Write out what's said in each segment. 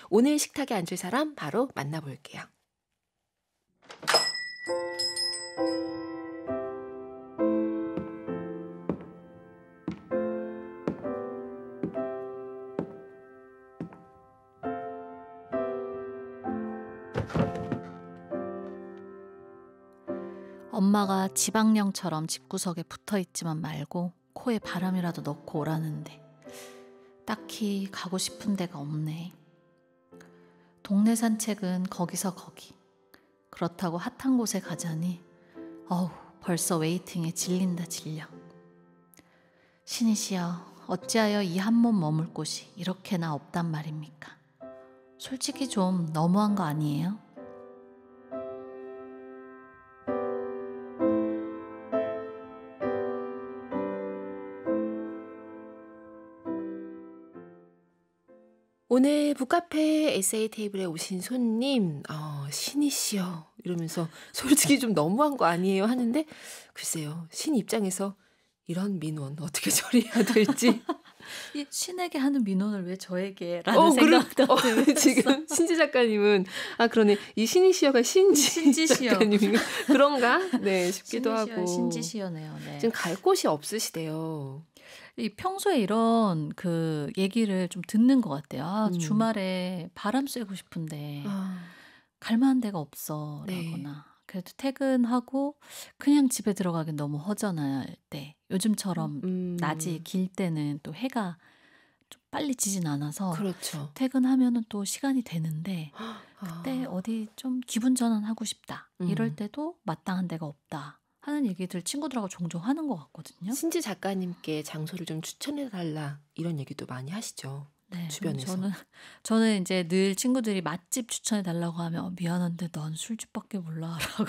오늘 식탁에 앉을 사람 바로 만나볼게요. 엄마가 지방령처럼 집구석에 붙어있지만 말고 코에 바람이라도 넣고 오라는데 딱히 가고 싶은 데가 없네. 동네 산책은 거기서 거기. 그렇다고 핫한 곳에 가자니 어우 벌써 웨이팅에 질린다 질려. 신이시여 어찌하여 이 한 몸 머물 곳이 이렇게나 없단 말입니까? 솔직히 좀 너무한 거 아니에요? 오늘 북카페 에세이 테이블에 오신 손님 신이시여 이러면서 솔직히 좀 너무한 거 아니에요 하는데 글쎄요 신 입장에서 이런 민원 어떻게 처리해야 될지 이 신에게 하는 민원을 왜 저에게 라는 생각도 지금 신지 작가님은 그러네 이 신이시여가 신지 작가님인가 그런가 네 싶기도 하고 신지시여네요. 네. 지금 갈 곳이 없으시대요. 이 평소에 이런 그 얘기를 좀 듣는 것 같아요. 주말에 바람 쐬고 싶은데 갈 만한 데가 없어 라거나 네. 그래도 퇴근하고 그냥 집에 들어가긴 너무 허전할 때 요즘처럼 낮이 길 때는 또 해가 좀 빨리 지진 않아서 그렇죠. 퇴근하면은 또 시간이 되는데 그때 어디 좀 기분 전환하고 싶다 이럴 때도 마땅한 데가 없다 하는 얘기들 친구들하고 종종 하는 것 같거든요. 신지 작가님께 장소를 좀 추천해달라 이런 얘기도 많이 하시죠. 네, 주변에서. 저는 이제 늘 친구들이 맛집 추천해달라고 하면 미안한데 난 술집밖에 몰라라고.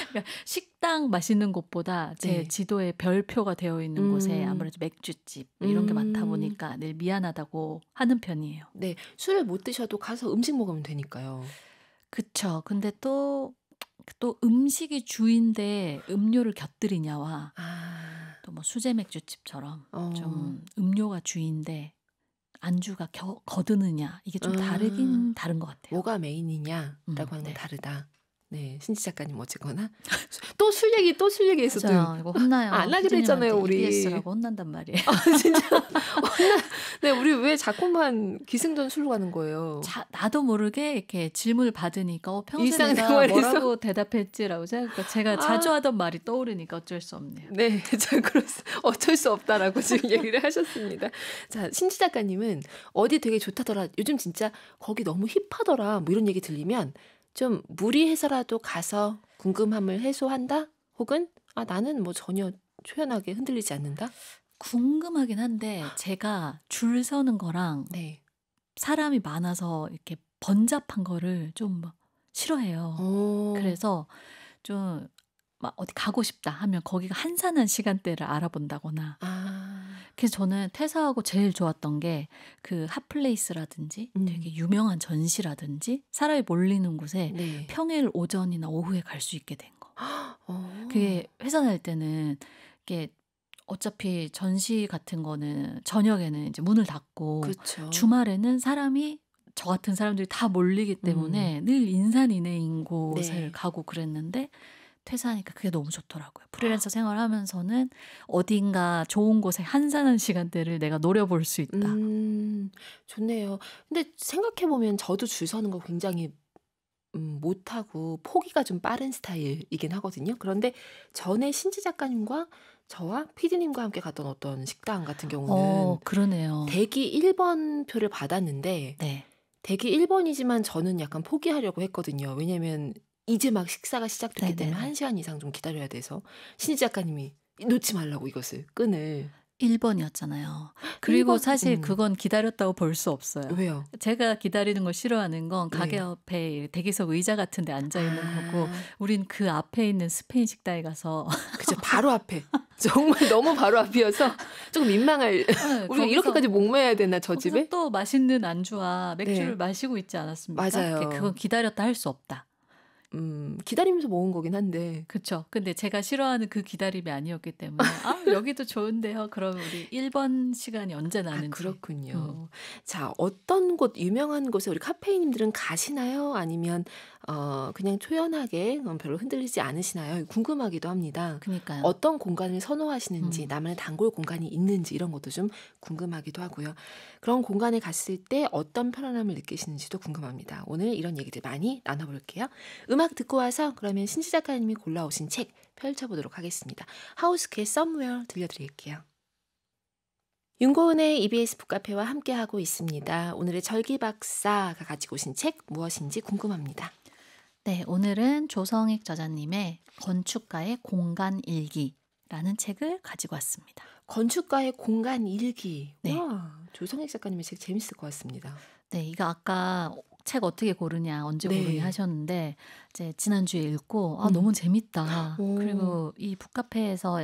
그러니까 식당 맛있는 곳보다 제 네. 지도에 별표가 되어 있는 곳에 아무래도 맥주집 이런 게 많다 보니까 늘 미안하다고 하는 편이에요. 네, 술을 못 드셔도 가서 음식 먹으면 되니까요. 그쵸. 근데 또 음식이 주인데 음료를 곁들이냐와 또 뭐 수제 맥주집처럼 좀 음료가 주인데 안주가 거드느냐 이게 좀 다르긴 다른 것 같아요. 뭐가 메인이냐라고 하는 건 네. 다르다. 네, 신지 작가님 어쨌거나 또 술 얘기에서도 맞아요. 이거 혼나요. 안 하기로 했잖아요 우리. EBS라고 혼난단 말이에요. 진짜 네, 우리 왜 자꾸만 기승전 술로 가는 거예요? 나도 모르게 이렇게 질문을 받으니까 평소에 내가 일상생활에서? 뭐라고 대답했지라고 제가 자주 하던 말이 떠오르니까 어쩔 수 없네요. 네, 어쩔 수 없다라고 지금 얘기를 하셨습니다. 자, 신지 작가님은 어디 되게 좋다더라. 요즘 진짜 거기 너무 힙하더라. 뭐 이런 얘기 들리면 좀 무리해서라도 가서 궁금함을 해소한다? 혹은 나는 뭐 전혀 초연하게 흔들리지 않는다? 궁금하긴 한데 제가 줄 서는 거랑 네. 사람이 많아서 이렇게 번잡한 거를 좀 싫어해요. 그래서 좀 막 어디 가고 싶다 하면 거기가 한산한 시간대를 알아본다거나. 그래서 저는 퇴사하고 제일 좋았던 게 그 핫플레이스라든지 되게 유명한 전시라든지 사람이 몰리는 곳에 네. 평일 오전이나 오후에 갈 수 있게 된 거. 그게 회사 다닐 때는 이게 어차피 전시 같은 거는 저녁에는 이제 문을 닫고 그렇죠. 주말에는 사람이 저 같은 사람들이 다 몰리기 때문에 늘 인산인해인 곳을 네. 가고 그랬는데 퇴사하니까 그게 너무 좋더라고요. 프리랜서 생활하면서는 어딘가 좋은 곳에 한산한 시간대를 내가 노려볼 수 있다. 좋네요. 근데 생각해보면 저도 줄 서는 거 굉장히 못하고 포기가 좀 빠른 스타일이긴 하거든요. 그런데 전에 신지 작가님과 저와 PD님과 함께 갔던 어떤 식당 같은 경우는 그러네요. 대기 1번 표를 받았는데 네. 대기 1번이지만 저는 약간 포기하려고 했거든요. 왜냐면 이제 막 식사가 시작됐기 때문에 1시간 이상 좀 기다려야 돼서 신지 작가님이 놓지 말라고 이것을 끈을 1번이었잖아요. 그리고 1번, 사실 그건 기다렸다고 볼 수 없어요. 왜요? 제가 기다리는 걸 싫어하는 건 가게 네. 앞에 대기석 의자 같은 데 앉아있는 거고 우린 그 앞에 있는 스페인 식당에 가서 그죠. 바로 앞에. 정말 너무 바로 앞이어서 조금 민망할. 우리가 이렇게까지 목매야 되나 저 집에? 또 맛있는 안주와 맥주를 마시고 있지 않았습니까? 맞아요. 그건 기다렸다 할 수 없다. 기다리면서 모은 거긴 한데. 그쵸. 근데 제가 싫어하는 그 기다림이 아니었기 때문에 여기도 좋은데요. 그럼 우리 1번 시간이 언제 나는지. 그렇군요. 자, 어떤 곳 유명한 곳에 우리 카페이님들은 가시나요? 아니면 그냥 초연하게 별로 흔들리지 않으시나요? 궁금하기도 합니다. 그니까요. 어떤 공간을 선호하시는지, 나만의 단골 공간이 있는지 이런 것도 좀 궁금하기도 하고요. 그런 공간에 갔을 때 어떤 편안함을 느끼시는지도 궁금합니다. 오늘 이런 얘기들 많이 나눠볼게요. 음악 듣고 와서 그러면 신지 작가님이 골라오신 책 펼쳐보도록 하겠습니다. 하우스케의 Somewhere 들려드릴게요. 윤고은의 EBS 북카페와 함께하고 있습니다. 오늘의 절기 박사가 가지고 오신 책 무엇인지 궁금합니다. 네, 오늘은 조성익 저자님의 건축가의 공간 일기라는 책을 가지고 왔습니다. 건축가의 공간 일기. 네. 와, 조성익 작가님의 책 재밌을 것 같습니다. 네, 이거 아까 책 어떻게 고르냐, 언제 고르냐 하셨는데 이제 지난주에 읽고 너무 재밌다. 그리고 이 북카페에서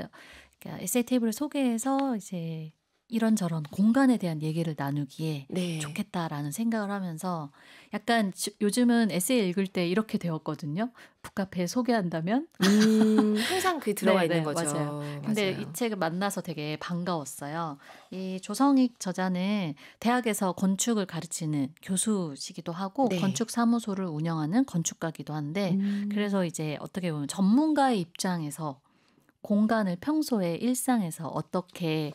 에세이 테이블을 소개해서 이제 이런저런 공간에 대한 얘기를 나누기에 좋겠다라는 생각을 하면서 약간 요즘은 에세이 읽을 때 이렇게 되었거든요. 북카페에 소개한다면 항상 그게 들어가 있는 거죠. 맞아요. 근데 이 책을 만나서 되게 반가웠어요. 이 조성익 저자는 대학에서 건축을 가르치는 교수시기도 하고 건축 사무소를 운영하는 건축가기도 한데 그래서 이제 어떻게 보면 전문가의 입장에서 공간을 평소에 일상에서 어떻게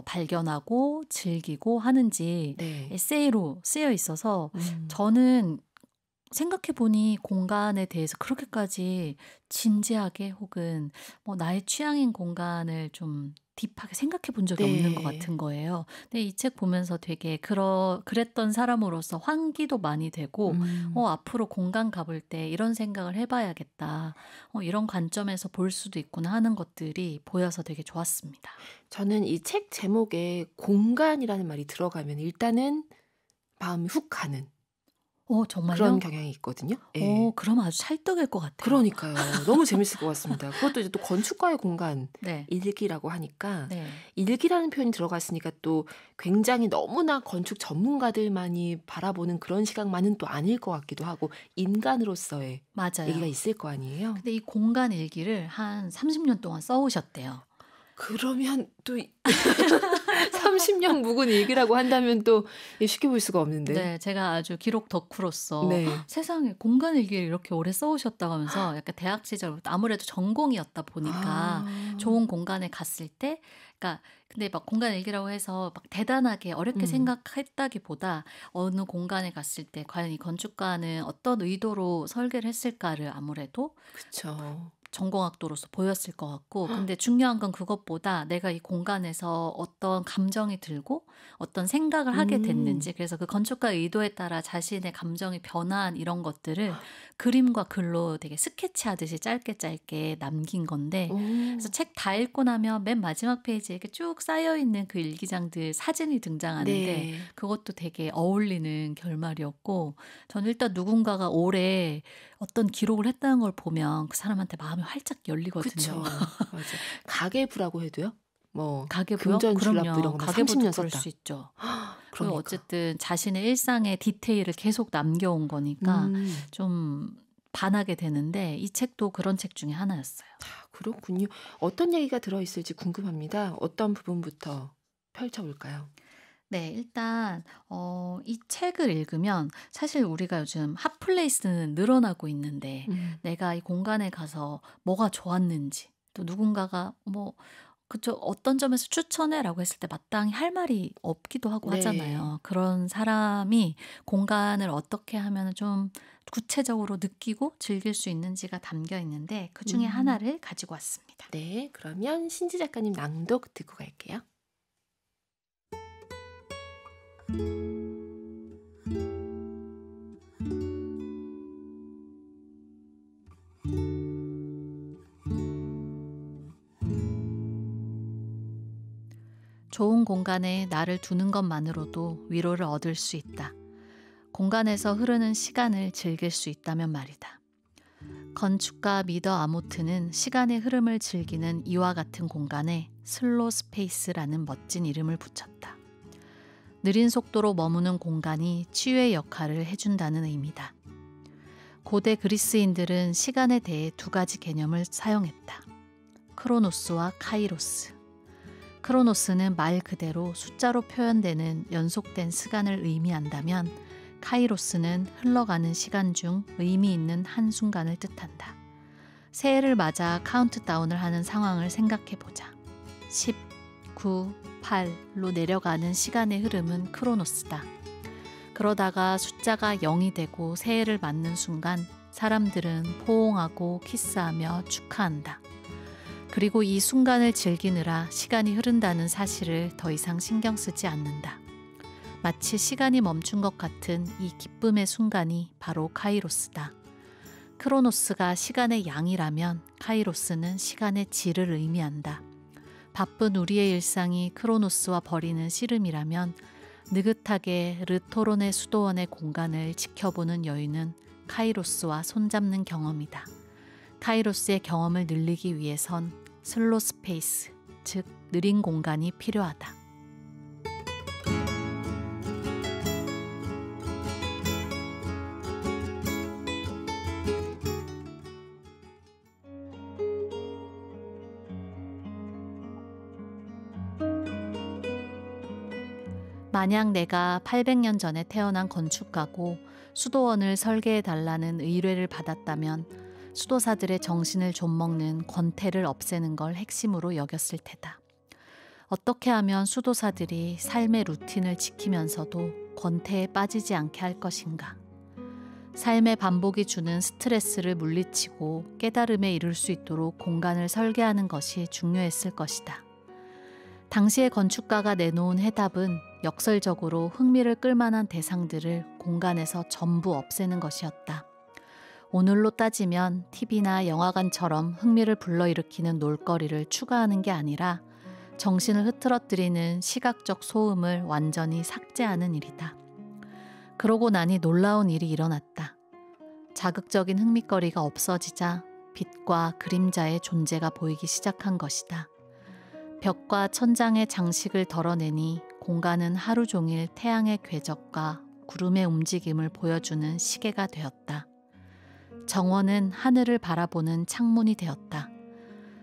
발견하고 즐기고 하는지 에세이로 쓰여 있어서 저는 생각해보니 공간에 대해서 그렇게까지 진지하게 혹은 나의 취향인 공간을 좀 딥하게 생각해 본 적이 없는 것 같은 거예요. 근데 이 책 보면서 되게 그랬던 사람으로서 환기도 많이 되고 앞으로 공간 가볼 때 이런 생각을 해봐야겠다. 이런 관점에서 볼 수도 있구나 하는 것들이 보여서 되게 좋았습니다. 저는 이 책 제목에 공간이라는 말이 들어가면 일단은 마음이 훅 가는 정말요? 그런 경향이 있거든요. 그럼 아주 찰떡일 것 같아요. 그러니까요. 너무 재밌을 것 같습니다. 그것도 이제 또 건축가의 공간 일기라고 하니까 일기라는 표현이 들어갔으니까 또 굉장히 너무나 건축 전문가들만이 바라보는 그런 시각만은 또 아닐 것 같기도 하고 인간으로서의 얘기가 있을 거 아니에요. 근데 이 공간 일기를 한 30년 동안 써오셨대요. 그러면 또 30년 묵은 일기라고 한다면 또 쉽게 볼 수가 없는데. 네, 제가 아주 기록 덕후로서 세상에 공간 일기를 이렇게 오래 써오셨다고 하면서 약간 대학 시절부터 아무래도 전공이었다 보니까 좋은 공간에 갔을 때 그러니까 근데 막 공간 일기라고 해서 막 대단하게 어렵게 생각했다기보다 어느 공간에 갔을 때 과연 이 건축가는 어떤 의도로 설계를 했을까를 아무래도 그렇죠. 전공학도로서 보였을 것 같고 근데 중요한 건 그것보다 내가 이 공간에서 어떤 감정이 들고 어떤 생각을 하게 됐는지 그래서 그 건축가의 의도에 따라 자신의 감정이 변화한 이런 것들을 그림과 글로 되게 스케치하듯이 짧게 남긴 건데 그래서 책 다 읽고 나면 맨 마지막 페이지에 이렇게 쭉 쌓여있는 그 일기장들 사진이 등장하는데 그것도 되게 어울리는 결말이었고 저는 일단 누군가가 올해 어떤 기록을 했다는 걸 보면 그 사람한테 마음이 활짝 열리거든요. 맞아요. 가계부라고 해도요? 가계부요? 금전주납부 이런 거 30년 그럴 썼다. 수 있죠. 그리고 어쨌든 자신의 일상의 디테일을 계속 남겨온 거니까 좀 반하게 되는데 이 책도 그런 책 중에 하나였어요. 그렇군요. 어떤 얘기가 들어있을지 궁금합니다. 어떤 부분부터 펼쳐볼까요? 네, 일단 이 책을 읽으면 사실 우리가 요즘 핫플레이스는 늘어나고 있는데 내가 이 공간에 가서 뭐가 좋았는지 또 누군가가 그쵸 어떤 점에서 추천해라고 했을 때 마땅히 할 말이 없기도 하고 하잖아요. 그런 사람이 공간을 어떻게 하면 좀 구체적으로 느끼고 즐길 수 있는지가 담겨 있는데 그중에 하나를 가지고 왔습니다. 네, 그러면 신지 작가님 낭독 듣고 갈게요. 좋은 공간에 나를 두는 것만으로도 위로를 얻을 수 있다. 공간에서 흐르는 시간을 즐길 수 있다면 말이다. 건축가 미더 아모트는 시간의 흐름을 즐기는 이와 같은 공간에 슬로 스페이스라는 멋진 이름을 붙였다. 느린 속도로 머무는 공간이 치유의 역할을 해준다는 의미다. 고대 그리스인들은 시간에 대해 두 가지 개념을 사용했다. 크로노스와 카이로스. 크로노스는 말 그대로 숫자로 표현되는 연속된 시간을 의미한다면 카이로스는 흘러가는 시간 중 의미 있는 한순간을 뜻한다. 새해를 맞아 카운트다운을 하는 상황을 생각해보자. 10, 9, 8로 내려가는 시간의 흐름은 크로노스다. 그러다가 숫자가 0이 되고 새해를 맞는 순간 사람들은 포옹하고 키스하며 축하한다. 그리고 이 순간을 즐기느라 시간이 흐른다는 사실을 더 이상 신경 쓰지 않는다. 마치 시간이 멈춘 것 같은 이 기쁨의 순간이 바로 카이로스다. 크로노스가 시간의 양이라면 카이로스는 시간의 질을 의미한다. 바쁜 우리의 일상이 크로노스와 벌이는 씨름이라면 느긋하게 르토론의 수도원의 공간을 지켜보는 여유는 카이로스와 손잡는 경험이다. 카이로스의 경험을 늘리기 위해선 슬로 스페이스, 즉 느린 공간이 필요하다. 만약 내가 800년 전에 태어난 건축가고 수도원을 설계해달라는 의뢰를 받았다면 수도사들의 정신을 좀먹는 권태를 없애는 걸 핵심으로 여겼을 테다. 어떻게 하면 수도사들이 삶의 루틴을 지키면서도 권태에 빠지지 않게 할 것인가? 삶의 반복이 주는 스트레스를 물리치고 깨달음에 이를 수 있도록 공간을 설계하는 것이 중요했을 것이다. 당시의 건축가가 내놓은 해답은 역설적으로 흥미를 끌만한 대상들을 공간에서 전부 없애는 것이었다. 오늘로 따지면 TV나 영화관처럼 흥미를 불러일으키는 놀거리를 추가하는 게 아니라 정신을 흐트러뜨리는 시각적 소음을 완전히 삭제하는 일이다. 그러고 나니 놀라운 일이 일어났다. 자극적인 흥미거리가 없어지자 빛과 그림자의 존재가 보이기 시작한 것이다. 벽과 천장의 장식을 덜어내니 공간은 하루 종일 태양의 궤적과 구름의 움직임을 보여주는 시계가 되었다. 정원은 하늘을 바라보는 창문이 되었다.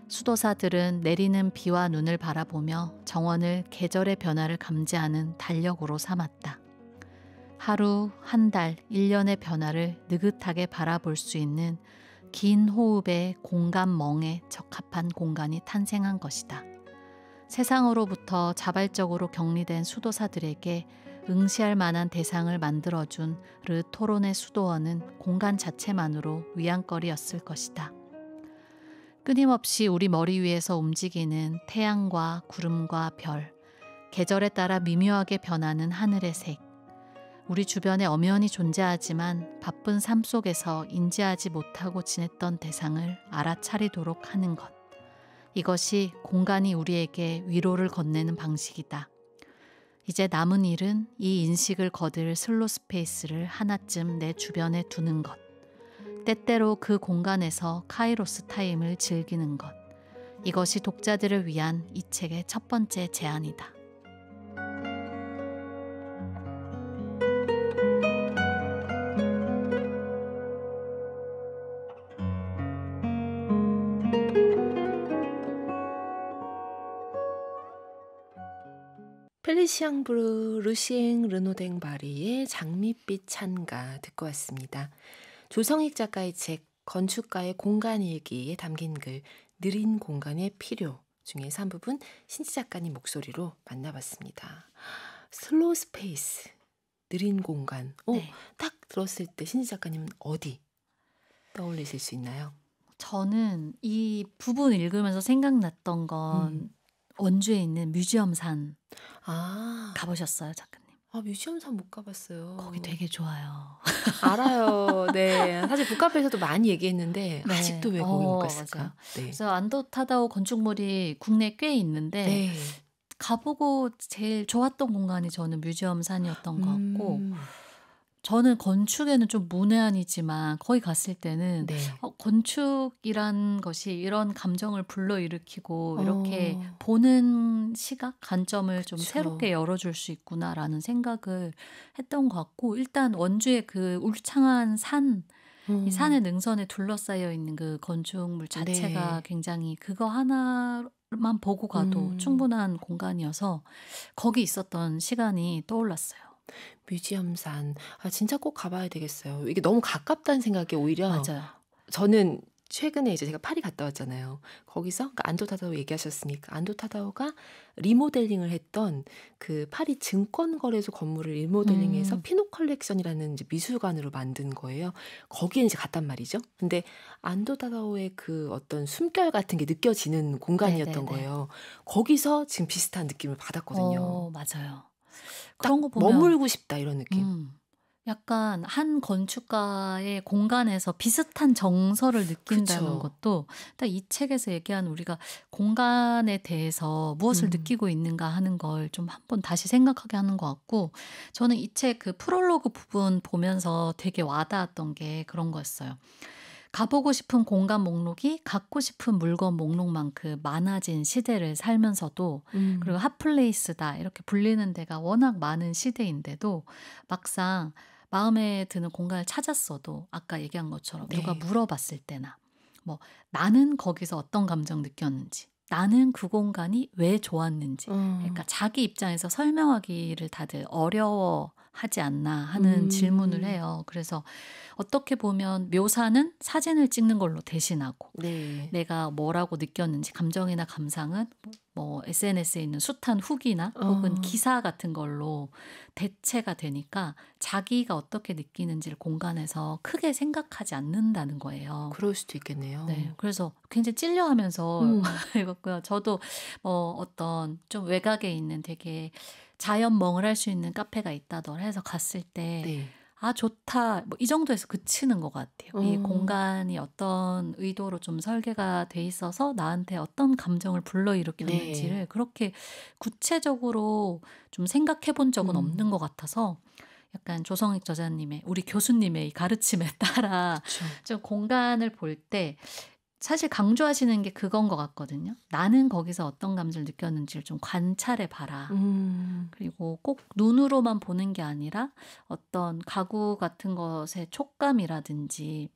수도사들은 내리는 비와 눈을 바라보며 정원을 계절의 변화를 감지하는 달력으로 삼았다. 하루, 한 달, 1년의 변화를 느긋하게 바라볼 수 있는 긴 호흡의 공간멍에 적합한 공간이 탄생한 것이다. 세상으로부터 자발적으로 격리된 수도사들에게 응시할 만한 대상을 만들어준 르토론의 수도원은 공간 자체만으로 위안거리였을 것이다. 끊임없이 우리 머리 위에서 움직이는 태양과 구름과 별, 계절에 따라 미묘하게 변하는 하늘의 색, 우리 주변에 엄연히 존재하지만 바쁜 삶 속에서 인지하지 못하고 지냈던 대상을 알아차리도록 하는 것. 이것이 공간이 우리에게 위로를 건네는 방식이다. 이제 남은 일은 이 인식을 거둘 슬로 스페이스를 하나쯤 내 주변에 두는 것. 때때로 그 공간에서 카이로스 타임을 즐기는 것. 이것이 독자들을 위한 이 책의 첫 번째 제안이다. 펠리시앙브르 르시엥 르노댕 바리의 장밋빛 찬가 듣고 왔습니다. 조성익 작가의 책 건축가의 공간일기에 담긴 글 느린 공간의 필요 중에서 한 부분 신지 작가님 목소리로 만나봤습니다. 슬로우 스페이스, 느린 공간. 네. 딱 들었을 때 신지 작가님은 어디 떠올리실 수 있나요? 저는 이 부분 읽으면서 생각났던 건 원주에 있는 뮤지엄산 가보셨어요, 작가님? 뮤지엄산 못 가봤어요. 거기 되게 좋아요. 알아요. 네. 사실 북카페에서도 많이 얘기했는데 네. 아직도 왜 거기 못 갔을까? 네. 그래서 안도타다오 건축물이 국내에 꽤 있는데 네. 가보고 제일 좋았던 공간이 저는 뮤지엄산이었던 것 같고 저는 건축에는 좀 문외한이지만 거기 갔을 때는 네. 건축이란 것이 이런 감정을 불러일으키고 이렇게 보는 시각, 관점을 그쵸. 좀 새롭게 열어줄 수 있구나라는 생각을 했던 것 같고 일단 원주의 그 울창한 산 이 산의 능선에 둘러싸여 있는 그 건축물 자체가 네. 굉장히 그거 하나만 보고 가도 충분한 공간이어서 거기 있었던 시간이 떠올랐어요. 뮤지엄산. 아 진짜 꼭 가 봐야 되겠어요. 이게 너무 가깝다는 생각에 오히려 맞아요. 저는 최근에 이제 제가 파리 갔다 왔잖아요. 거기서 그러니까 안도 타다오 얘기하셨으니까 안도 타다오가 리모델링을 했던 그 파리 증권거래소 건물을 리모델링해서 피노 컬렉션이라는 이제 미술관으로 만든 거예요. 거기에 이제 갔단 말이죠. 근데 안도 타다오의 그 어떤 숨결 같은 게 느껴지는 공간이었던 네네네. 거예요. 거기서 지금 비슷한 느낌을 받았거든요. 맞아요. 딱 그런 거 보면 머물고 싶다 이런 느낌. 약간 한 건축가의 공간에서 비슷한 정서를 느낀다는 그쵸. 것도 딱 이 책에서 얘기한 우리가 공간에 대해서 무엇을 느끼고 있는가 하는 걸 좀 한번 다시 생각하게 하는 것 같고 저는 이 책 그 프롤로그 부분 보면서 되게 와닿았던 게 그런 거였어요. 가보고 싶은 공간 목록이 갖고 싶은 물건 목록만큼 많아진 시대를 살면서도 그리고 핫플레이스다 이렇게 불리는 데가 워낙 많은 시대인데도 막상 마음에 드는 공간을 찾았어도 아까 얘기한 것처럼 누가 네. 물어봤을 때나 뭐 나는 거기서 어떤 감정 느꼈는지 나는 그 공간이 왜 좋았는지 그러니까 자기 입장에서 설명하기를 다들 어려워하지 않나 하는 질문을 해요. 그래서 어떻게 보면 묘사는 사진을 찍는 걸로 대신하고 네. 내가 뭐라고 느꼈는지 감정이나 감상은 뭐 SNS에 있는 숱한 후기나 혹은 기사 같은 걸로 대체가 되니까 자기가 어떻게 느끼는지를 공간에서 크게 생각하지 않는다는 거예요. 그럴 수도 있겠네요. 네, 그래서 굉장히 찔려하면서 읽었고요. 저도 어떤 좀 외곽에 있는 되게 자연멍을 할 수 있는 카페가 있다더라 해서 갔을 때 네. 아, 좋다. 뭐 이 정도에서 그치는 것 같아요. 이 어. 공간이 어떤 의도로 좀 설계가 돼 있어서 나한테 어떤 감정을 네. 불러일으켰는지를 그렇게 구체적으로 좀 생각해 본 적은 없는 것 같아서 약간 조성익 저자님의 우리 교수님의 이 가르침에 따라 그쵸. 좀 공간을 볼 때 사실 강조하시는 게 그건 것 같거든요. 나는 거기서 어떤 감정을 느꼈는지를 좀 관찰해 봐라. 그리고 꼭 눈으로만 보는 게 아니라 어떤 가구 같은 것의 촉감이라든지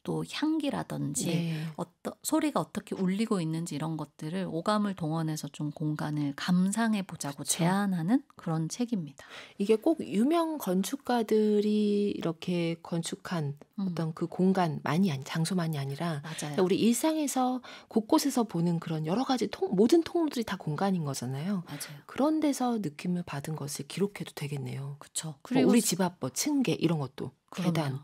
또 향기라든지 네. 어떤 소리가 어떻게 울리고 있는지 이런 것들을 오감을 동원해서 좀 공간을 감상해 보자고 그쵸. 제안하는 그런 책입니다. 이게 꼭 유명 건축가들이 이렇게 건축한 어떤 그 공간만이 장소만이 아니라 그냥 맞아요. 우리 일상에서 곳곳에서 보는 그런 여러 가지 모든 통로들이 다 공간인 거잖아요. 맞아요. 그런 데서 느낌을 받은 것을 기록해도 되겠네요. 그쵸. 뭐 그리고 우리 집 앞 뭐 층계 이런 것도 계단 그럼요.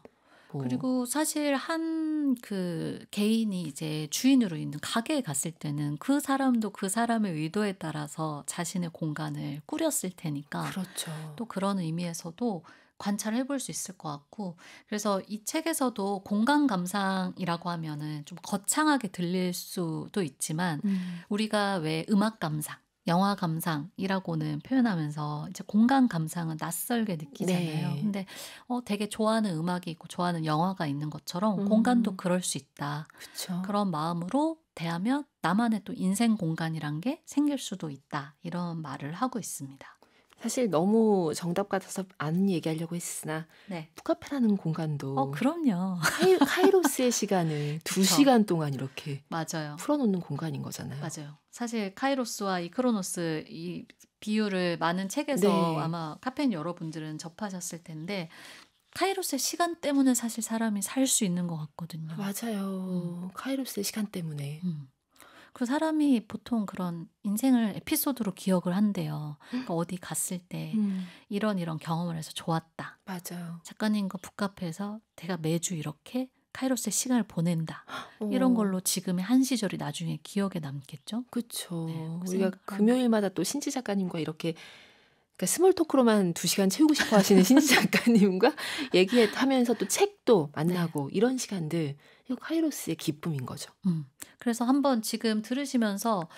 뭐 그리고 사실 한 그 개인이 이제 주인으로 있는 가게에 갔을 때는 그 사람도 그 사람의 의도에 따라서 자신의 공간을 꾸렸을 테니까 그렇죠. 또 그런 의미에서도 관찰해 볼 수 있을 것 같고 그래서 이 책에서도 공간 감상이라고 하면은 좀 거창하게 들릴 수도 있지만 우리가 왜 음악 감상, 영화 감상이라고는 표현하면서 이제 공간 감상은 낯설게 느끼잖아요. 네. 근데 되게 좋아하는 음악이 있고 좋아하는 영화가 있는 것처럼 공간도 음. 그럴 수 있다. 그쵸. 그런 마음으로 대하면 나만의 또 인생 공간이란 게 생길 수도 있다. 이런 말을 하고 있습니다. 사실 너무 정답 같아서 안 얘기하려고 했으나 네. 푸카페라는 공간도 그럼요. 카이로스의 시간을 2시간 동안 이렇게 맞아요. 풀어놓는 공간인 거잖아요. 맞아요. 사실 카이로스와 이 크로노스 이 비유를 많은 책에서 네. 아마 카페인 여러분들은 접하셨을 텐데 카이로스의 시간 때문에 사실 사람이 살 수 있는 것 같거든요. 맞아요. 카이로스의 시간 때문에. 그 사람이 보통 그런 인생을 에피소드로 기억을 한대요. 그러니까 어디 갔을 때 이런 경험을 해서 좋았다. 맞아요. 작가님과 북카페에서 내가 매주 이렇게 카이로스의 시간을 보낸다. 이런 어, 걸로 지금의 한 시절이 나중에 기억에 남겠죠. 그쵸. 네, 그 우리가 생각을 합니다. 금요일마다 또 신지 작가님과 이렇게 그러니까 스몰 토크로만 2시간 채우고 싶어 하시는 신지 작가님과 얘기하면서 또 책도 만나고 이런 시간들 이거 카이로스의 기쁨인 거죠. 그래서 한번 지금 들으시면서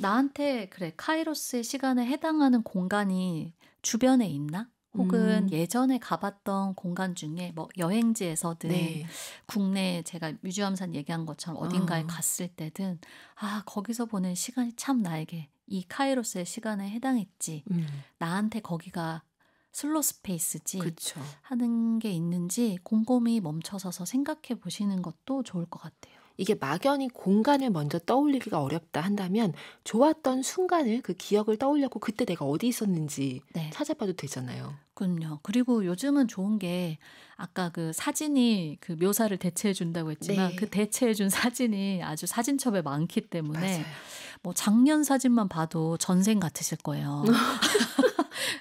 나한테 그래 카이로스의 시간에 해당하는 공간이 주변에 있나? 혹은 예전에 가봤던 공간 중에 뭐 여행지에서든 네. 국내 제가 뮤지엄산 얘기한 것처럼 어딘가에 갔을 때든 아 거기서 보낸 시간이 참 나에게 이 카이로스의 시간에 해당했지. 나한테 거기가 슬로 스페이스지 그쵸. 하는 게 있는지 곰곰이 멈춰서서 생각해 보시는 것도 좋을 것 같아요. 이게 막연히 공간을 먼저 떠올리기가 어렵다 한다면 좋았던 순간을 그 기억을 떠올려고 그때 내가 어디 있었는지 네. 찾아봐도 되잖아요. 그럼요. 그리고 요즘은 좋은 게 아까 그 사진이 그 묘사를 대체해 준다고 했지만 네. 그 대체해 준 사진이 아주 사진첩에 많기 때문에 맞아요. 뭐 작년 사진만 봐도 전생 같으실 거예요.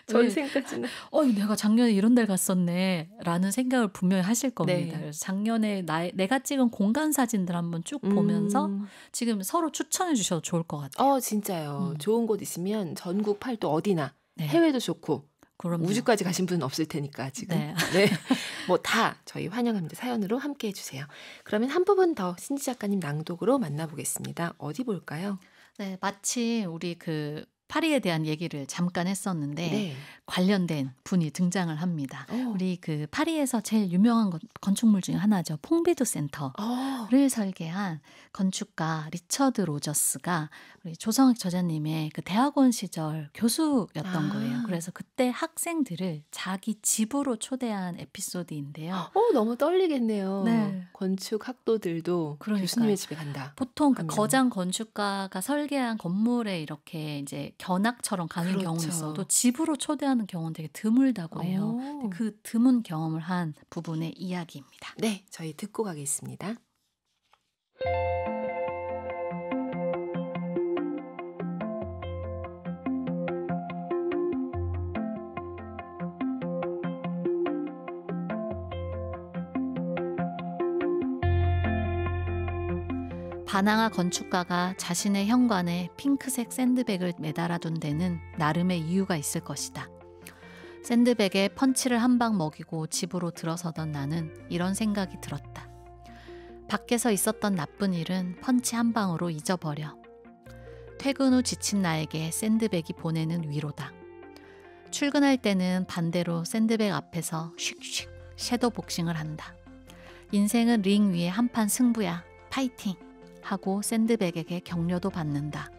전생까지는. 내가 작년에 이런 데 갔었네 라는 생각을 분명히 하실 겁니다. 네. 그래서 작년에 내가 찍은 공간 사진들 한번 쭉 보면서 지금 서로 추천해 주셔도 좋을 것 같아요. 진짜요. 좋은 곳 있으면 전국 팔도 어디나 네. 해외도 좋고 그럼요. 우주까지 가신 분은 없을 테니까 지금. 네. 네. 뭐 다 저희 환영합니다. 사연으로 함께 해주세요. 그러면 한 부분 더 신지 작가님 낭독으로 만나보겠습니다. 어디 볼까요? 네, 마침 우리 그 파리에 대한 얘기를 잠깐 했었는데 네. 관련된 분이 등장을 합니다. 어. 우리 그 파리에서 제일 유명한 건축물 중에 하나죠. 퐁비두 센터를 설계한 건축가 리처드 로저스가 우리 조성학 저자님의 그 대학원 시절 교수였던 거예요. 그래서 그때 학생들을 자기 집으로 초대한 에피소드인데요. 너무 떨리겠네요. 네. 건축 학도들도 그러니까요. 교수님의 집에 간다. 보통 그 하면. 거장 건축가가 설계한 건물에 이렇게 이제 견학처럼 가는 그렇죠. 경우는 있어도 집으로 초대하는 경우는 되게 드물다고 해요. 근데 그 드문 경험을 한 부분의 이야기입니다. 네, 저희 듣고 가겠습니다. 바나가 건축가가 자신의 현관에 핑크색 샌드백을 매달아둔 데는 나름의 이유가 있을 것이다. 샌드백에 펀치를 한 방 먹이고 집으로 들어서던 나는 이런 생각이 들었다. 밖에서 있었던 나쁜 일은 펀치 한 방으로 잊어버려. 퇴근 후 지친 나에게 샌드백이 보내는 위로다. 출근할 때는 반대로 샌드백 앞에서 슉슉 섀도우 복싱을 한다. 인생은 링 위에 한판 승부야. 파이팅! 하고 샌드백에게 격려도 받는다.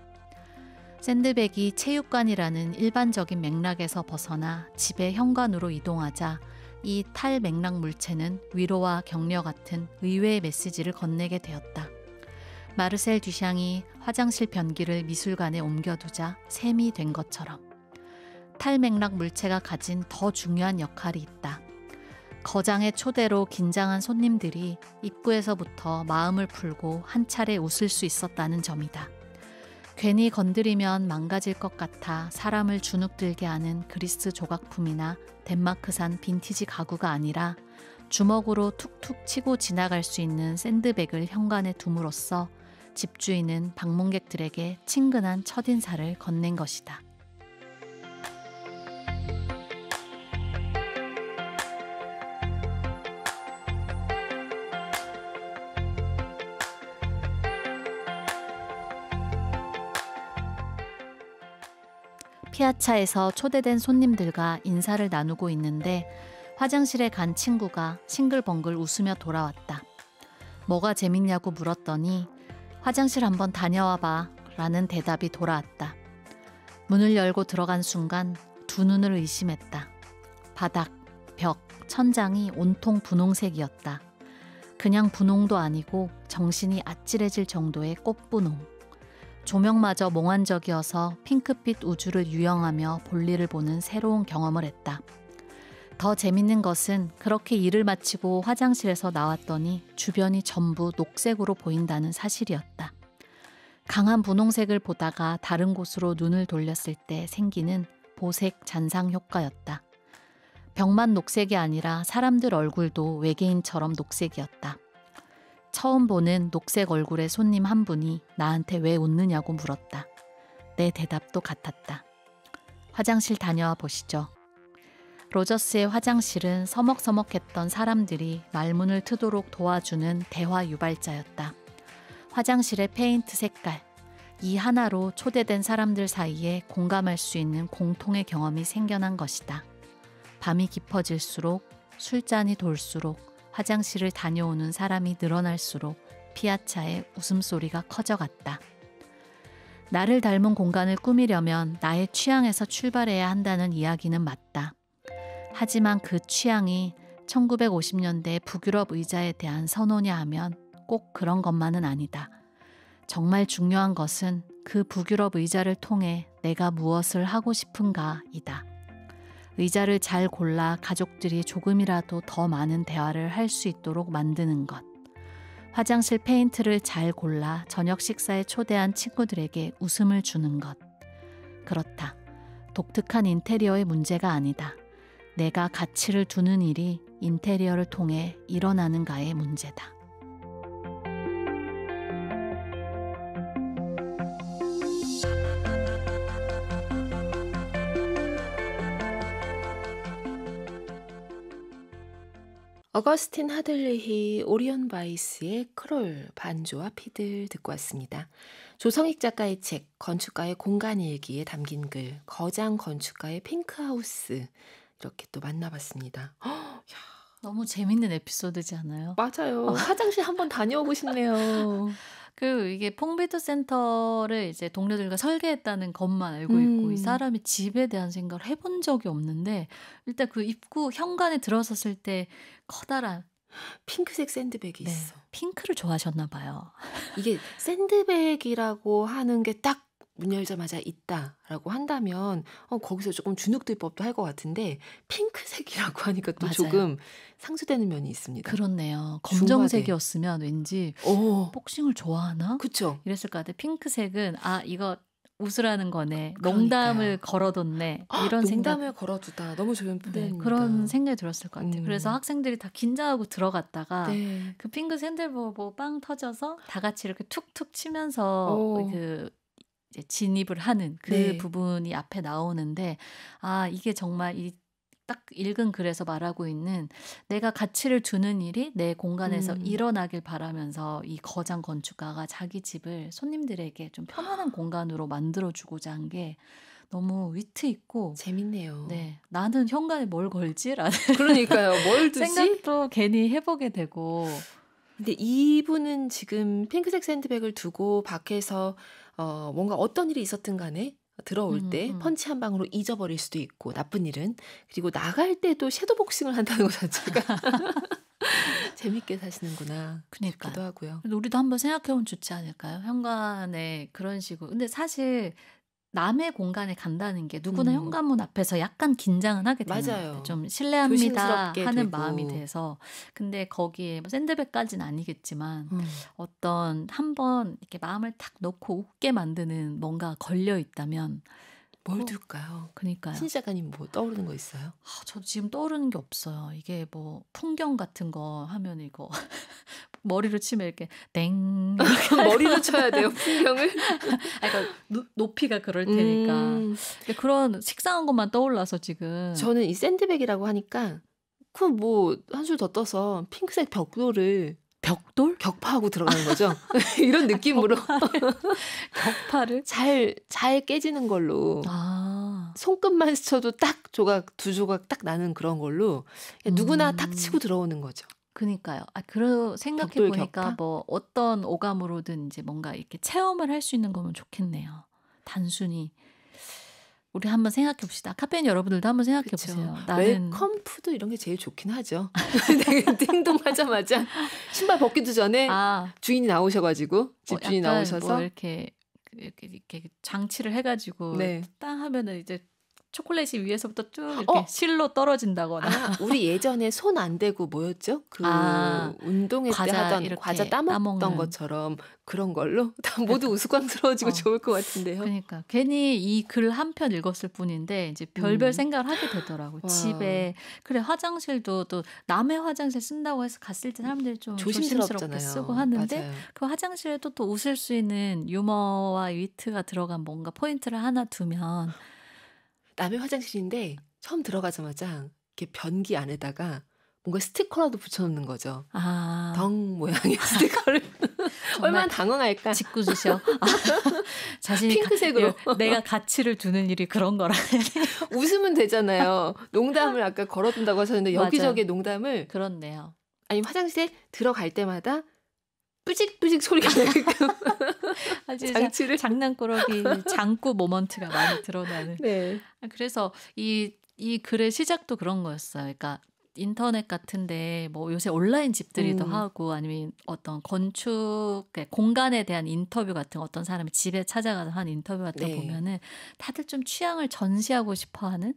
샌드백이 체육관이라는 일반적인 맥락에서 벗어나 집의 현관으로 이동하자 이 탈맥락 물체는 위로와 격려 같은 의외의 메시지를 건네게 되었다. 마르셀 듀샹이 화장실 변기를 미술관에 옮겨두자 샘이 된 것처럼 탈맥락 물체가 가진 더 중요한 역할이 있다. 거장의 초대로 긴장한 손님들이 입구에서부터 마음을 풀고 한 차례 웃을 수 있었다는 점이다. 괜히 건드리면 망가질 것 같아 사람을 주눅들게 하는 그리스 조각품이나 덴마크산 빈티지 가구가 아니라 주먹으로 툭툭 치고 지나갈 수 있는 샌드백을 현관에 둠으로써 집주인은 방문객들에게 친근한 첫인사를 건넨 것이다. 피아차에서 초대된 손님들과 인사를 나누고 있는데 화장실에 간 친구가 싱글벙글 웃으며 돌아왔다. 뭐가 재밌냐고 물었더니 화장실 한번 다녀와 봐 라는 대답이 돌아왔다. 문을 열고 들어간 순간 두 눈을 의심했다. 바닥, 벽, 천장이 온통 분홍색이었다. 그냥 분홍도 아니고 정신이 아찔해질 정도의 꽃분홍. 조명마저 몽환적이어서 핑크빛 우주를 유영하며 볼일을 보는 새로운 경험을 했다. 더 재밌는 것은 그렇게 일을 마치고 화장실에서 나왔더니 주변이 전부 녹색으로 보인다는 사실이었다. 강한 분홍색을 보다가 다른 곳으로 눈을 돌렸을 때 생기는 보색 잔상 효과였다. 벽만 녹색이 아니라 사람들 얼굴도 외계인처럼 녹색이었다. 처음 보는 녹색 얼굴의 손님 한 분이 나한테 왜 웃느냐고 물었다. 내 대답도 같았다. 화장실 다녀와 보시죠. 로저스의 화장실은 서먹서먹했던 사람들이 말문을 트도록 도와주는 대화 유발자였다. 화장실의 페인트 색깔, 이 하나로 초대된 사람들 사이에 공감할 수 있는 공통의 경험이 생겨난 것이다. 밤이 깊어질수록, 술잔이 돌수록, 화장실을 다녀오는 사람이 늘어날수록 피아차의 웃음소리가 커져갔다. 나를 닮은 공간을 꾸미려면 나의 취향에서 출발해야 한다는 이야기는 맞다. 하지만 그 취향이 1950년대 북유럽 의자에 대한 선호냐 하면 꼭 그런 것만은 아니다. 정말 중요한 것은 그 북유럽 의자를 통해 내가 무엇을 하고 싶은가이다. 의자를 잘 골라 가족들이 조금이라도 더 많은 대화를 할 수 있도록 만드는 것. 화장실 페인트를 잘 골라 저녁 식사에 초대한 친구들에게 웃음을 주는 것. 그렇다. 독특한 인테리어의 문제가 아니다. 내가 가치를 두는 일이 인테리어를 통해 일어나는가의 문제다. 어거스틴 하들리히 오리온 바이스의 크롤 반주와 피들 듣고 왔습니다. 조성익 작가의 책 건축가의 공간일기에 담긴 글 거장 건축가의 핑크하우스 이렇게 또 만나봤습니다. 너무 재밌는 에피소드지 않아요? 맞아요. 화장실 한번 다녀오고 싶네요. 이게 퐁비투 센터를 이제 동료들과 설계했다는 것만 알고 있고 이 사람이 집에 대한 생각을 해본 적이 없는데 일단 그 입구 현관에 들어섰을 때 커다란 핑크색 샌드백이 있어. 핑크를 좋아하셨나 봐요. 이게 샌드백이라고 하는 게 딱 문 열자마자 있다라고 한다면 거기서 조금 주눅들 법도 할 것 같은데 핑크색이라고 하니까 또 맞아요. 조금 상수되는 면이 있습니다. 그렇네요. 검정색이었으면 왠지 복싱을 좋아하나? 그쵸? 이랬을 것 같아요. 핑크색은 이거 웃으라는 거네. 그러니까요. 농담을 걸어뒀네. 이런 농담을 걸어두다. 너무 좋은 표현입니다. 그런 생각이 들었을 것 같아요. 그래서 학생들이 다 긴장하고 들어갔다가 네. 그 핑크 샌들 보고 빵 터져서 다 같이 이렇게 툭툭 치면서 이제 진입을 하는 그 네. 부분이 앞에 나오는데 이게 정말 딱 읽은 글에서 말하고 있는 내가 가치를 두는 일이 내 공간에서 일어나길 바라면서 이 거장 건축가가 자기 집을 손님들에게 좀 편안한 공간으로 만들어주고자 한 게 너무 위트 있고 재밌네요. 네, 나는 현관에 뭘 걸지라는 그러니까요. 뭘 두지? 생각도 괜히 해보게 되고. 근데 이분은 지금 핑크색 샌드백을 두고 밖에서 뭔가 어떤 일이 있었든 간에 들어올 때 펀치 한 방으로 잊어버릴 수도 있고 나쁜 일은 그리고 나갈 때도 섀도우 복싱을 한다는 것 자체가 재밌게 사시는구나 싶기도 하고요. 우리도 한번 생각해보면 좋지 않을까요? 현관에 그런 식으로. 근데 사실 남의 공간에 간다는 게 누구나 현관문 앞에서 약간 긴장은 하게 되는 것 같아요. 좀 실례합니다 하는 되고. 마음이 돼서. 근데 거기에 뭐 샌드백까지는 아니겠지만 어떤 한번 이렇게 마음을 탁 놓고 웃게 만드는 뭔가 걸려 있다면 뭘 둘까요? 그러니까요. 신 작가님 뭐 떠오르는 거 있어요? 저도 지금 떠오르는 게 없어요. 이게 뭐 풍경 같은 거 하면 이거 머리로 치면 이렇게 땡 머리로 쳐야 돼요 풍경을. 그러니까 높이가 그럴 테니까. 그런 식상한 것만 떠올라서 지금. 저는 이 샌드백이라고 하니까 그 뭐 한술 더 떠서 핑크색 벽돌을 격파하고 들어가는 거죠. 이런 느낌으로 격파를 잘 깨지는 걸로. 손끝만 스쳐도 딱 두 조각 딱 나는 그런 걸로 누구나 탁 치고 들어오는 거죠. 그니까요. 생각해 보니까 뭐 어떤 오감으로든 이제 뭔가 이렇게 체험을 할 수 있는 거면 좋겠네요. 단순히 우리 한번 생각해 봅시다. 카페인 여러분들도 한번 생각해 보세요. 웰컴 푸드 이런 게 제일 좋긴 하죠. 띵동하자마자 신발 벗기도 전에 주인이 나오셔가지고 집주인이 나오셔서 뭐 이렇게 장치를 해가지고 딱 하면은 이제 초콜릿이 위에서부터 쭉 이렇게 실로 떨어진다거나. 우리 예전에 손 안 대고 뭐였죠? 운동회 때 하던 과자 따먹던 것처럼 그런 걸로 다 모두 우스꽝스러워지고 좋을 것 같은데요. 그러니까 괜히 이 글 한 편 읽었을 뿐인데 이제 별별 생각을 하게 되더라고요. 집에 화장실도 또 남의 화장실 쓴다고 해서 갔을 때 사람들이 좀 조심스럽게 쓰고 하는데 맞아요. 그 화장실에도 또 웃을 수 있는 유머와 위트가 들어간 뭔가 포인트를 하나 두면 남의 화장실인데 처음 들어가자마자 이렇게 변기 안에다가 뭔가 스티커라도 붙여놓는 거죠. 덩 모양의 스티커를. 얼마나 당황할까. 짓궂으셔. 자신이 핑크색으로. 내가 가치를 두는 일이 그런 거라. 웃으면 되잖아요. 농담을 아까 걸어둔다고 하셨는데 여기저기 농담을. 그렇네요. 아니 화장실에 들어갈 때마다 뿌직뿌직 소리가 나게끔 장치를 장난꾸러기 장구 모먼트가 많이 드러나는. 네. 그래서 이 이 글의 시작도 그런 거였어요. 그러니까 인터넷 같은데 뭐 요새 온라인 집들이도 하고 아니면 어떤 건축 공간에 대한 인터뷰 같은 어떤 사람이 집에 찾아가서 한 인터뷰 같은 거 네. 보면은 다들 좀 취향을 전시하고 싶어하는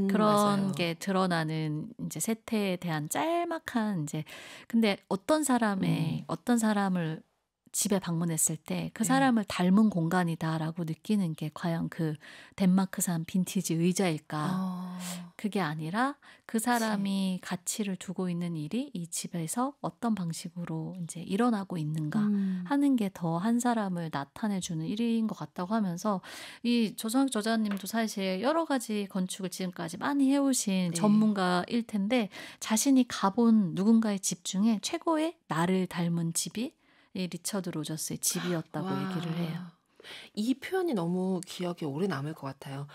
그런 맞아요. 게 드러나는 이제 세태에 대한 짤막한 이제 근데 어떤 사람을 집에 방문했을 때 그 네. 사람을 닮은 공간이다라고 느끼는 게 과연 그 덴마크산 빈티지 의자일까? 그게 아니라 그 사람이 가치를 두고 있는 일이 이 집에서 어떤 방식으로 이제 일어나고 있는가 하는 게 더 한 사람을 나타내 주는 일인 것 같다고 하면서 이 조성익 저자님도 사실 여러 가지 건축을 지금까지 많이 해오신 네. 전문가일 텐데 자신이 가본 누군가의 집 중에 최고의 나를 닮은 집이 이 리처드 로저스의 집이었다고 와. 얘기를 해요. 이 표현이 너무 기억에 오래 남을 것 같아요.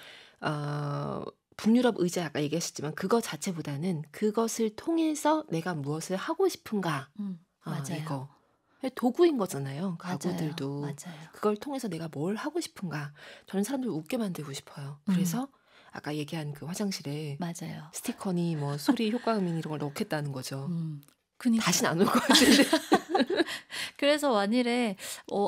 북유럽 의자 아까 얘기하셨지만 그거 자체보다는 그것을 통해서 내가 무엇을 하고 싶은가. 맞아요. 이거. 도구인 거잖아요. 가구들도. 맞아요. 그걸 통해서 내가 뭘 하고 싶은가. 저는 사람들 웃게 만들고 싶어요. 그래서 아까 얘기한 그 화장실에 맞아요. 스티커니 뭐 소리 효과음이 이런 걸 넣겠다는 거죠. 그니까. 다시는 안 올 것 같은데. 그래서 만일에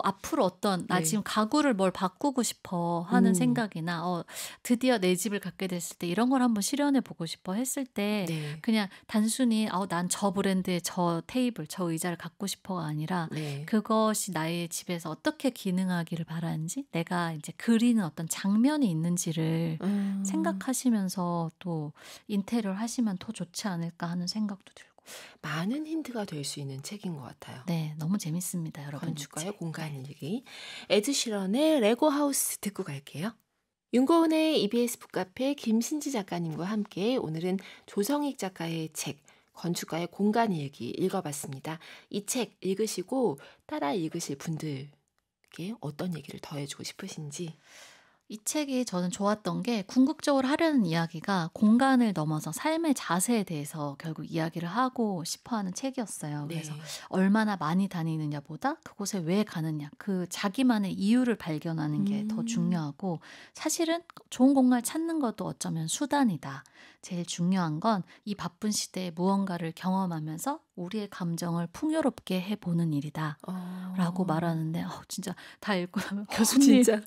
앞으로 어떤 나 네. 지금 가구를 뭘 바꾸고 싶어 하는 생각이나 드디어 내 집을 갖게 됐을 때 이런 걸 한번 실현해 보고 싶어 했을 때 네. 그냥 단순히 난 저 브랜드의 저 테이블, 저 의자를 갖고 싶어가 아니라 네. 그것이 나의 집에서 어떻게 기능하기를 바라는지 내가 이제 그리는 어떤 장면이 있는지를 생각하시면서 또 인테리어를 하시면 더 좋지 않을까 하는 생각도 들고. 많은 힌트가 될 수 있는 책인 것 같아요. 네, 너무 재밌습니다, 여러분. 건축가의 공간 일기. 에드 시런의 레고 하우스 듣고 갈게요. 윤고은의 EBS 북카페 김신지 작가님과 함께 오늘은 조성익 작가의 책 건축가의 공간 일기 읽어봤습니다. 이 책 읽으시고 따라 읽으실 분들께 어떤 얘기를 더해주고 싶으신지. 이 책이 저는 좋았던 게 궁극적으로 하려는 이야기가 공간을 넘어서 삶의 자세에 대해서 결국 이야기를 하고 싶어하는 책이었어요. 그래서 네. 얼마나 많이 다니느냐보다 그곳에 왜 가느냐, 그 자기만의 이유를 발견하는 게 더 중요하고 사실은 좋은 공간을 찾는 것도 어쩌면 수단이다. 제일 중요한 건 이 바쁜 시대에 무언가를 경험하면서 우리의 감정을 풍요롭게 해보는 일이다. 라고 말하는데 진짜 다 읽고 나면 교수님, 진짜.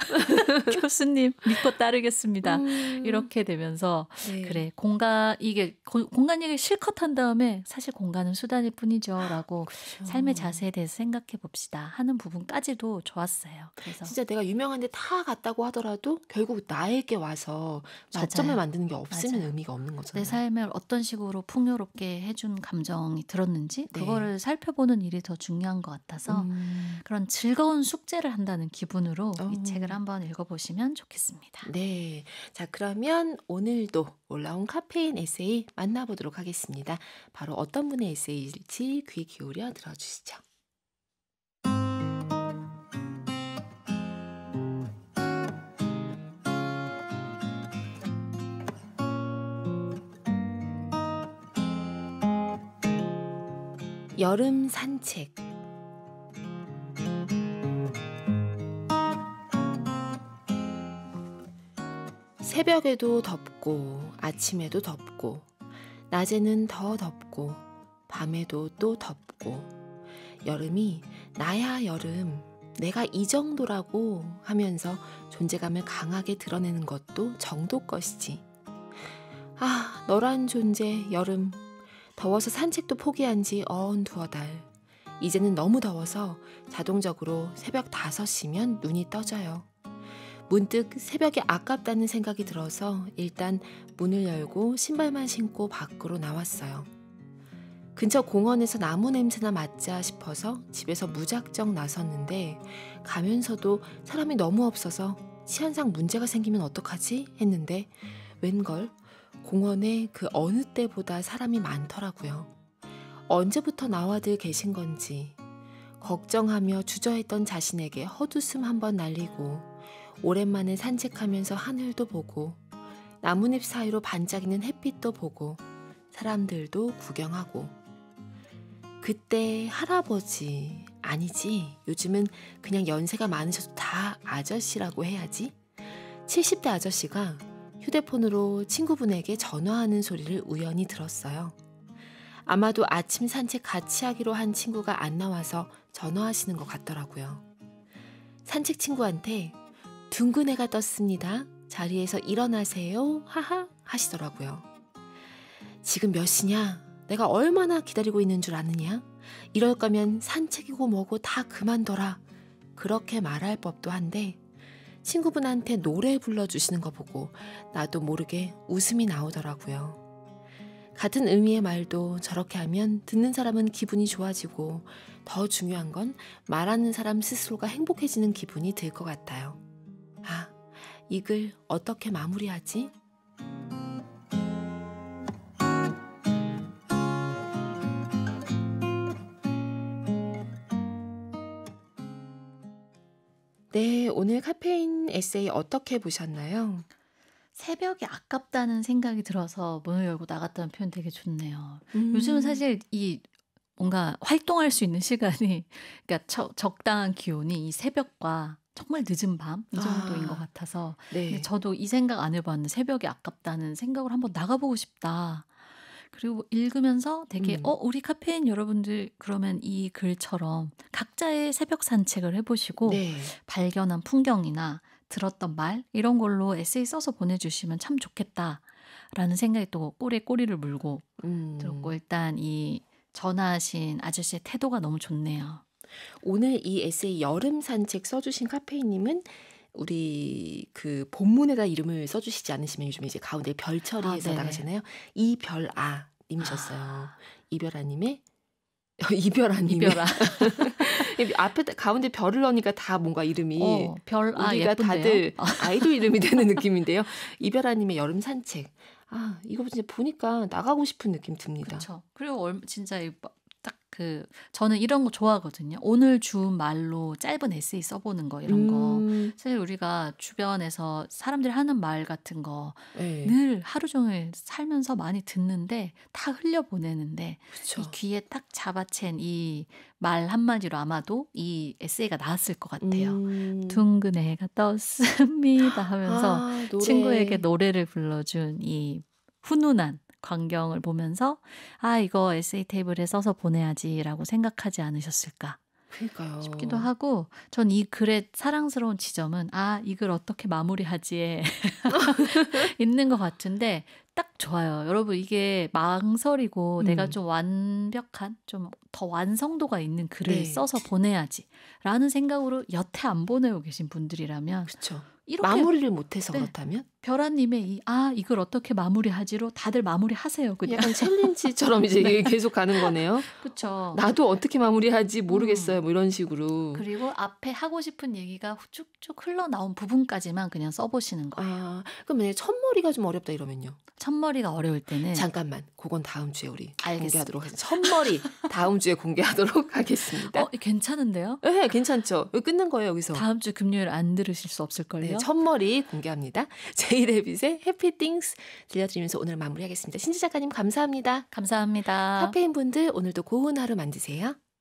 교수님 믿고 따르겠습니다. 이렇게 되면서 네. 그래 공간 얘기를 실컷 한 다음에 사실 공간은 수단일 뿐이죠 라고 그렇죠. 삶의 자세에 대해서 생각해 봅시다 하는 부분까지도 좋았어요. 그래서 진짜 내가 유명한 데 다 갔다고 하더라도 결국 나에게 와서 접점을 맞아요. 만드는 게 없으면 맞아요. 의미가 없는 내 거잖아요. 삶을 어떤 식으로 풍요롭게 해준 감정이 들었는지 네. 그거를 살펴보는 일이 더 중요한 것 같아서 그런 즐거운 숙제를 한다는 기분으로 이 책을 한번 읽어보시면 좋겠습니다. 네. 자, 그러면 오늘도 올라온 카페인 에세이 만나보도록 하겠습니다. 바로 어떤 분의 에세이일지 귀 기울여 들어주시죠. 여름 산책. 새벽에도 덥고 아침에도 덥고 낮에는 더 덥고 밤에도 또 덥고 여름이 나야 여름 내가 이 정도라고 하면서 존재감을 강하게 드러내는 것도 정도 것이지. 너란 존재 여름 더워서 산책도 포기한 지 두어 달. 이제는 너무 더워서 자동적으로 새벽 5시면 눈이 떠져요. 문득 새벽이 아깝다는 생각이 들어서 일단 문을 열고 신발만 신고 밖으로 나왔어요. 근처 공원에서 나무 냄새나 맡자 싶어서 집에서 무작정 나섰는데 가면서도 사람이 너무 없어서 치안상 문제가 생기면 어떡하지? 했는데 웬걸 공원에 그 어느 때보다 사람이 많더라고요. 언제부터 나와들 계신 건지 걱정하며 주저했던 자신에게 헛웃음 한번 날리고 오랜만에 산책하면서 하늘도 보고 나뭇잎 사이로 반짝이는 햇빛도 보고 사람들도 구경하고 그때 할아버지 아니지 요즘은 그냥 연세가 많으셔도 다 아저씨라고 해야지 70대 아저씨가 휴대폰으로 친구분에게 전화하는 소리를 우연히 들었어요. 아마도 아침 산책 같이 하기로 한 친구가 안 나와서 전화하시는 것 같더라고요. 산책 친구한테 둥근 애가 떴습니다. 자리에서 일어나세요. 하하 하시더라고요. 지금 몇 시냐? 내가 얼마나 기다리고 있는 줄 아느냐? 이럴 거면 산책이고 뭐고 다 그만둬라. 그렇게 말할 법도 한데 친구분한테 노래 불러주시는 거 보고 나도 모르게 웃음이 나오더라고요. 같은 의미의 말도 저렇게 하면 듣는 사람은 기분이 좋아지고 더 중요한 건 말하는 사람 스스로가 행복해지는 기분이 들 것 같아요. 아, 이 글 어떻게 마무리하지? 네, 오늘 카페인 에세이 어떻게 보셨나요? 새벽이 아깝다는 생각이 들어서 문을 열고 나갔다는 표현 되게 좋네요. 요즘은 사실 이 뭔가 활동할 수 있는 시간이 그러니까 적당한 기온이 이 새벽과 정말 늦은 밤 이 정도인 것 같아서 네. 근데 저도 이 생각 안 해봤는데 새벽이 아깝다는 생각을 한번 나가보고 싶다. 그리고 읽으면서 되게 우리 카페인 여러분들 그러면 이 글처럼 각자의 새벽 산책을 해보시고 네. 발견한 풍경이나 들었던 말 이런 걸로 에세이 써서 보내주시면 참 좋겠다라는 생각이 또 꼬리에 꼬리를 물고 들었고 일단 이 전화하신 아저씨의 태도가 너무 좋네요. 오늘 이 에세이 여름 산책 써주신 카페인님은 우리 그 본문에다 이름을 써주시지 않으시면 요즘 이제 가운데 별 처리해서 네네. 나가잖아요. 이별아 님이셨어요. 이별아님의 이별아님의 이별아. 앞에 가운데 별을 넣으니까 다 뭔가 이름이 별아 우리가 예쁜데요. 다들 아이돌 이름이 되는 느낌인데요. 이별아님의 여름 산책. 아, 이거 진짜 보니까 나가고 싶은 느낌 듭니다. 그렇죠. 그리고 진짜 딱 저는 이런 거 좋아하거든요. 오늘 주운 말로 짧은 에세이 써보는 거 이런 거. 사실 우리가 주변에서 사람들이 하는 말 같은 거 네. 늘 하루 종일 살면서 많이 듣는데 다 흘려보내는데 그쵸. 이 귀에 딱 잡아챈 이 말 한마디로 아마도 이 에세이가 나왔을 것 같아요. 둥근 애가 떴습니다 하면서 노래. 친구에게 노래를 불러준 이 훈훈한 광경을 보면서 아 이거 에세이 테이블에 써서 보내야지라고 생각하지 않으셨을까 그러니까요. 싶기도 하고 전 이 글의 사랑스러운 지점은 아 이 글 어떻게 마무리하지에 있는 것 같은데 딱 좋아요. 여러분 이게 망설이고 내가 좀 완벽한 좀 더 완성도가 있는 글을 네. 써서 보내야지 라는 생각으로 여태 안 보내고 계신 분들이라면 그렇죠. 이렇게 마무리를 못해서 네. 그렇다면? 별아님의 이걸 어떻게 마무리하지로 다들 마무리하세요. 그냥. 약간 챌린지처럼 이제 네. 계속 가는 거네요. 그렇죠. 나도 어떻게 마무리하지 모르겠어요. 뭐 이런 식으로. 그리고 앞에 하고 싶은 얘기가 쭉쭉 흘러나온 부분까지만 그냥 써보시는 거예요. 아, 그럼 만약에 첫머리가 좀 어렵다 이러면요? 첫머리가 어려울 때는 잠깐만, 그건 다음 주에 우리 알겠습니다. 공개하도록 하겠습니다. 첫머리 다음 주에 공개하도록 하겠습니다. 괜찮은데요? 네, 괜찮죠? 여기 끊는 거예요, 여기서. 다음 주 금요일 안 들으실 수 없을걸요? 네, 첫머리 공개합니다. 제이레빗의 해피띵스 들려드리면서 오늘 마무리하겠습니다. 신지 작가님 감사합니다. 감사합니다. 카페인 분들 오늘도 고운 하루 만드세요.